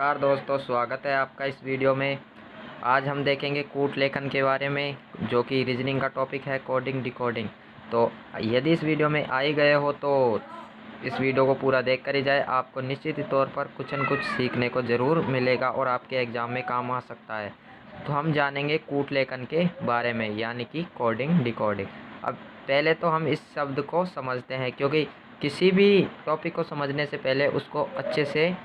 नमस्कार दोस्तों, स्वागत है आपका इस वीडियो में। आज हम देखेंगे कूट लेखन के बारे में, जो कि रीजनिंग का टॉपिक है, कोडिंग डिकोडिंग। तो यदि इस वीडियो में आ ही गए हो तो इस वीडियो को पूरा देख कर ही जाए। आपको निश्चित ही तौर पर कुछ न कुछ सीखने को ज़रूर मिलेगा और आपके एग्ज़ाम में काम आ सकता है। तो हम जानेंगे कूट लेखन के बारे में, यानी कि कोडिंग डिकोडिंग। अब पहले तो हम इस शब्द को समझते हैं, क्योंकि किसी भी टॉपिक को समझने से पहले उसको अच्छे से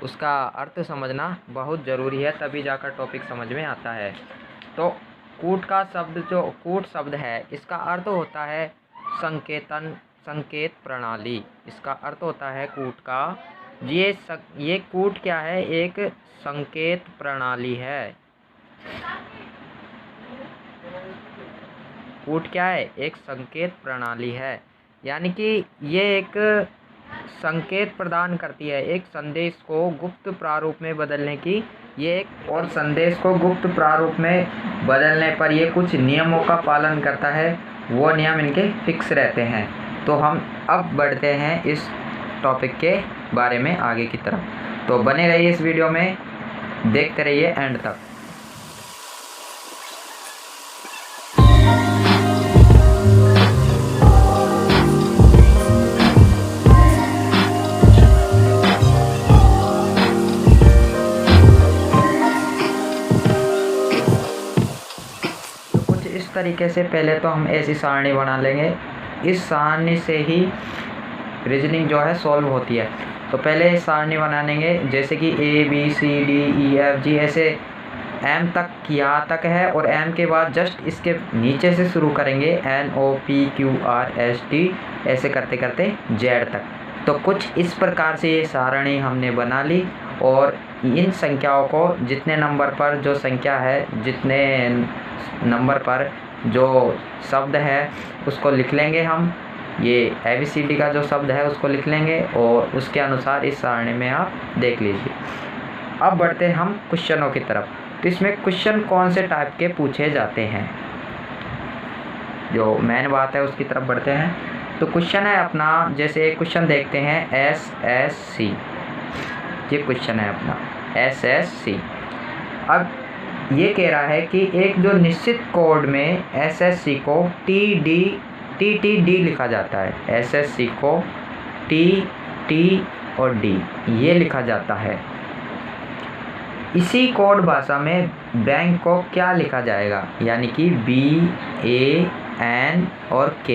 उसका अर्थ समझना बहुत ज़रूरी है, तभी जाकर टॉपिक समझ में आता है। तो कूट का शब्द, जो कूट शब्द है, इसका अर्थ होता है संकेतन, संकेत प्रणाली। इसका अर्थ होता है कूट का, ये कूट क्या है? एक संकेत प्रणाली है। कूट क्या है? एक संकेत प्रणाली है, यानी कि ये एक संकेत प्रदान करती है, एक संदेश को गुप्त प्रारूप में बदलने की। ये एक और संदेश को गुप्त प्रारूप में बदलने पर ये कुछ नियमों का पालन करता है। वो नियम इनके फिक्स रहते हैं। तो हम अब बढ़ते हैं इस टॉपिक के बारे में आगे की तरफ। तो बने रहिए इस वीडियो में, देखते रहिए एंड तक। इस तरीके से पहले तो हम ऐसी सारणी बना लेंगे। इस सारणी से ही रीजनिंग जो है सॉल्व होती है। तो पहले सारणी बना लेंगे, जैसे कि ABCDEFG, ऐसे M तक, यहाँ तक है, और M के बाद जस्ट इसके नीचे से शुरू करेंगे NOPQRST, ऐसे करते करते Z तक। तो कुछ इस प्रकार से ये सारणी हमने बना ली, और इन संख्याओं को जितने नंबर पर जो संख्या है, जितने नंबर पर जो शब्द है उसको लिख लेंगे हम। ये ABCD का जो शब्द है उसको लिख लेंगे, और उसके अनुसार इस सारणी में आप देख लीजिए। अब बढ़ते हैं हम क्वेश्चनों की तरफ। तो इसमें क्वेश्चन कौन से टाइप के पूछे जाते हैं, जो मेन बात है उसकी तरफ बढ़ते हैं। तो क्वेश्चन है अपना, जैसे एक क्वेश्चन देखते हैं SSC। ये क्वेश्चन है अपना SSC। अब ये कह रहा है कि एक जो निश्चित कोड में SSC को TTD लिखा जाता है। SSC को TT और D ये लिखा जाता है। इसी कोड भाषा में बैंक को क्या लिखा जाएगा, यानी कि BAN और K,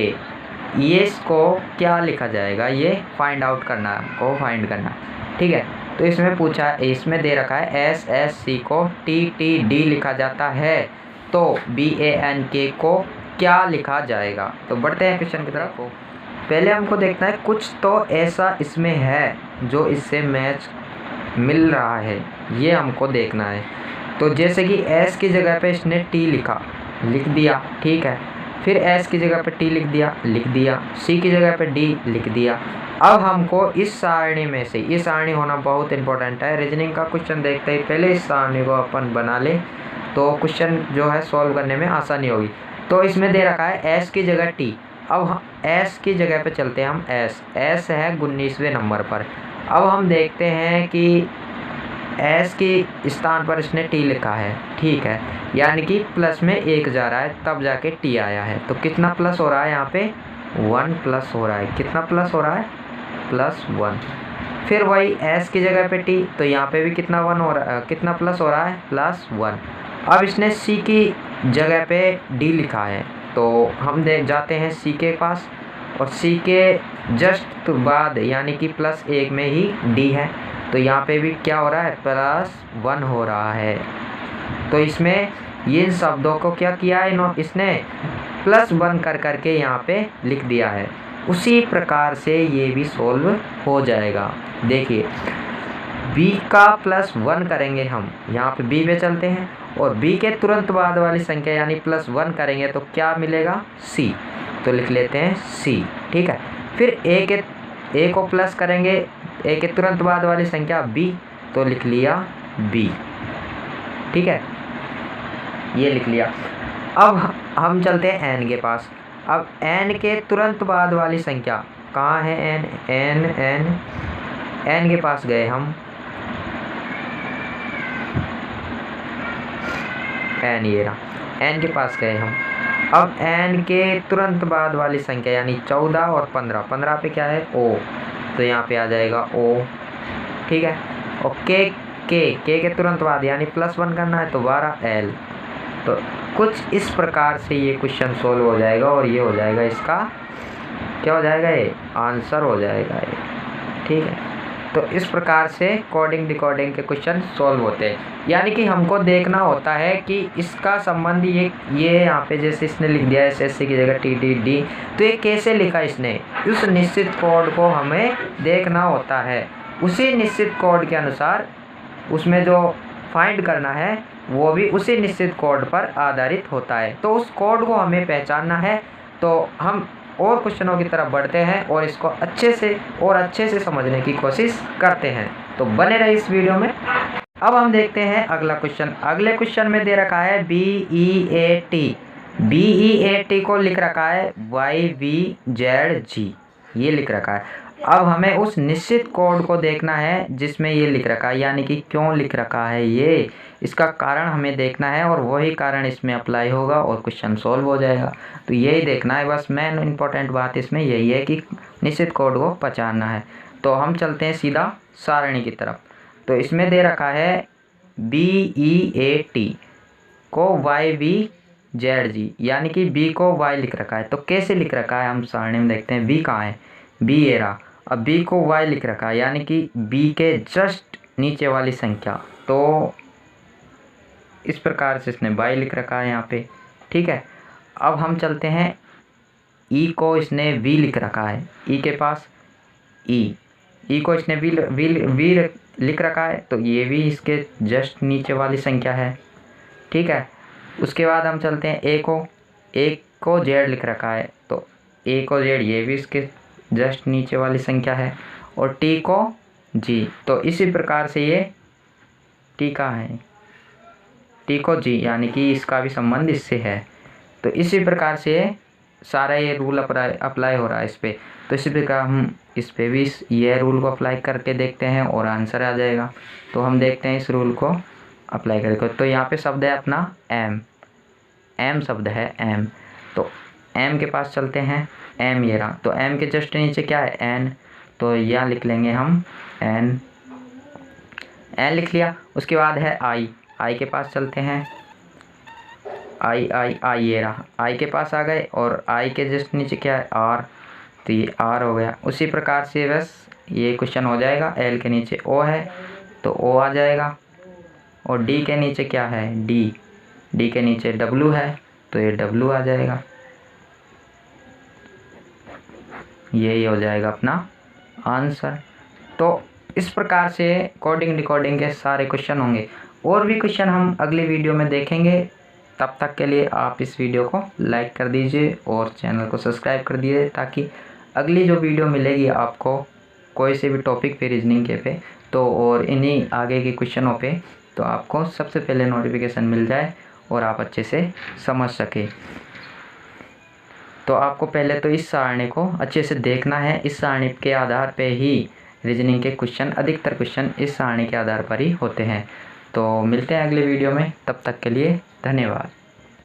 ये इसको क्या लिखा जाएगा, ये फाइंड आउट करना, को फाइंड करना। ठीक है, तो इसमें पूछा, इसमें दे रखा है SSC को TTD लिखा जाता है, तो BANK को क्या लिखा जाएगा। तो बढ़ते हैं क्वेश्चन की तरफ। पहले हमको देखना है कुछ तो ऐसा इसमें है जो इससे मैच मिल रहा है, ये हमको देखना है। तो जैसे कि S की जगह पे इसने T लिख दिया, ठीक है। फिर S की जगह पे T लिख दिया, C की जगह पे D लिख दिया। अब हमको इस सारणी में से, ये सारणी होना बहुत इंपॉर्टेंट है। रीजनिंग का क्वेश्चन देखते ही पहले इस सारणी को अपन बना ले, तो क्वेश्चन जो है सॉल्व करने में आसानी होगी। तो इसमें दे रखा है S की जगह T। अब हम S की जगह पे चलते हैं, हम S है 19वें नंबर पर। अब हम देखते हैं कि S के स्थान पर इसने T लिखा है, ठीक है, यानी कि प्लस में 1 जा रहा है, तब जाके T आया है। तो कितना प्लस हो रहा है यहाँ पे? 1 प्लस हो रहा है। कितना प्लस हो रहा है? +1। फिर वही S की जगह पे T, तो यहाँ पे भी कितना 1 हो रहा है, कितना प्लस हो रहा है? +1। अब इसने C की जगह पे D लिखा है, तो हम जाते हैं C के पास, और C के जस्ट बाद यानी कि +1 में ही D है, तो यहाँ पे भी क्या हो रहा है? +1 हो रहा है। तो इसमें ये शब्दों को क्या किया है, इसने +1 करके यहाँ पे लिख दिया है। उसी प्रकार से ये भी सोल्व हो जाएगा। देखिए, B का +1 करेंगे हम, यहाँ पे B पे चलते हैं, और B के तुरंत बाद वाली संख्या यानी +1 करेंगे तो क्या मिलेगा? C। तो लिख लेते हैं C, ठीक है। फिर A को प्लस करेंगे, A के तुरंत बाद वाली संख्या B, तो लिख लिया B, ठीक है, ये लिख लिया। अब हम चलते हैं N के पास। अब N के तुरंत बाद वाली संख्या कहाँ है? N के पास गए हम, एन, ये रहा एन के पास गए हम। अब एन के तुरंत बाद वाली संख्या यानी 14 और 15, 15 पे क्या है ओ, तो यहाँ पे आ जाएगा ओ, ठीक है। और के तुरंत बाद यानी +1 करना है तो 12 एल। तो कुछ इस प्रकार से ये क्वेश्चन सोल्व हो जाएगा और ये हो जाएगा इसका क्या हो जाएगा, ये आंसर हो जाएगा ये, ठीक है। तो इस प्रकार से कोडिंग डिकोडिंग के क्वेश्चन सॉल्व होते हैं। यानी कि हमको देखना होता है कि इसका संबंध ये यहाँ पे जैसे इसने लिख दिया SSC की जगह TTD, तो ये कैसे लिखा इसने, उस निश्चित कोड को हमें देखना होता है। उसी निश्चित कोड के अनुसार उसमें जो फाइंड करना है वो भी उसी निश्चित कोड पर आधारित होता है। तो उस कोड को हमें पहचानना है। तो हम और क्वेश्चनों की तरफ बढ़ते हैं और इसको अच्छे से समझने की कोशिश करते हैं। तो बने रहे इस वीडियो में। अब हम देखते हैं अगला क्वेश्चन। अगले क्वेश्चन में दे रखा है BEAT को लिख रखा है YVZG, ये लिख रखा है। अब हमें उस निश्चित कोड को देखना है जिसमें ये लिख रखा है, यानी कि क्यों लिख रखा है ये, इसका कारण हमें देखना है और वही कारण इसमें अप्लाई होगा और क्वेश्चन सॉल्व हो जाएगा। तो यही देखना है बस, मेन इम्पोर्टेंट बात इसमें यही है कि निश्चित कोड को पहचानना है। तो हम चलते हैं सीधा सारणी की तरफ। तो इसमें दे रखा है BEAT को YVZG, यानी कि B को Y लिख रखा है। तो कैसे लिख रखा है हम सारणी में देखते हैं। B कहाँ है, B ये रहा। अब B को Y लिख रखा है, यानी कि B के जस्ट नीचे वाली संख्या, तो इस प्रकार से इसने Y लिख रखा है यहाँ पे, ठीक है। अब हम चलते हैं E को इसने V लिख रखा है, E के पास E को इसने V लिख रखा है, तो ये भी इसके जस्ट नीचे वाली संख्या है, ठीक है। उसके बाद हम चलते हैं A को Z लिख रखा है, तो A को Z ये भी इसके जस्ट नीचे वाली संख्या है, और T को G, तो इसी प्रकार से ये T का है, T को G, यानी कि इसका भी संबंध इससे है। तो इसी प्रकार से सारा ये रूल अप्लाई हो रहा है इस पर। तो इसी प्रकार हम इस पर भी ये रूल को अप्लाई करके देखते हैं और आंसर आ जाएगा। तो हम देखते हैं इस रूल को अप्लाई करके। तो यहाँ पे शब्द है अपना M शब्द है M। तो M के पास चलते हैं, M ये रहा। तो M के जस्ट नीचे क्या है N, तो यहाँ लिख लेंगे हम N लिख लिया। उसके बाद है I के पास चलते हैं, I ये रहा, I के पास आ गए। और I के जस्ट नीचे क्या है R, तो ये R हो गया। उसी प्रकार से बस ये क्वेश्चन हो जाएगा। L के नीचे O है तो O आ जाएगा, और D के नीचे क्या है D के नीचे W है तो ये W आ जाएगा। यही हो जाएगा अपना आंसर। तो इस प्रकार से कोडिंग डिकोडिंग के सारे क्वेश्चन होंगे। और भी क्वेश्चन हम अगली वीडियो में देखेंगे। तब तक के लिए आप इस वीडियो को लाइक कर दीजिए और चैनल को सब्सक्राइब कर दीजिए, ताकि अगली जो वीडियो मिलेगी आपको कोई से भी टॉपिक पे रीजनिंग के पे तो और इन्हीं आगे के क्वेश्चनों पे, तो आपको सबसे पहले नोटिफिकेशन मिल जाए और आप अच्छे से समझ सके। तो आपको पहले तो इस सारणी को अच्छे से देखना है। इस सारणी के आधार पे ही रीजनिंग के क्वेश्चन, अधिकतर क्वेश्चन इस सारणी के आधार पर ही होते हैं। तो मिलते हैं अगले वीडियो में, तब तक के लिए धन्यवाद।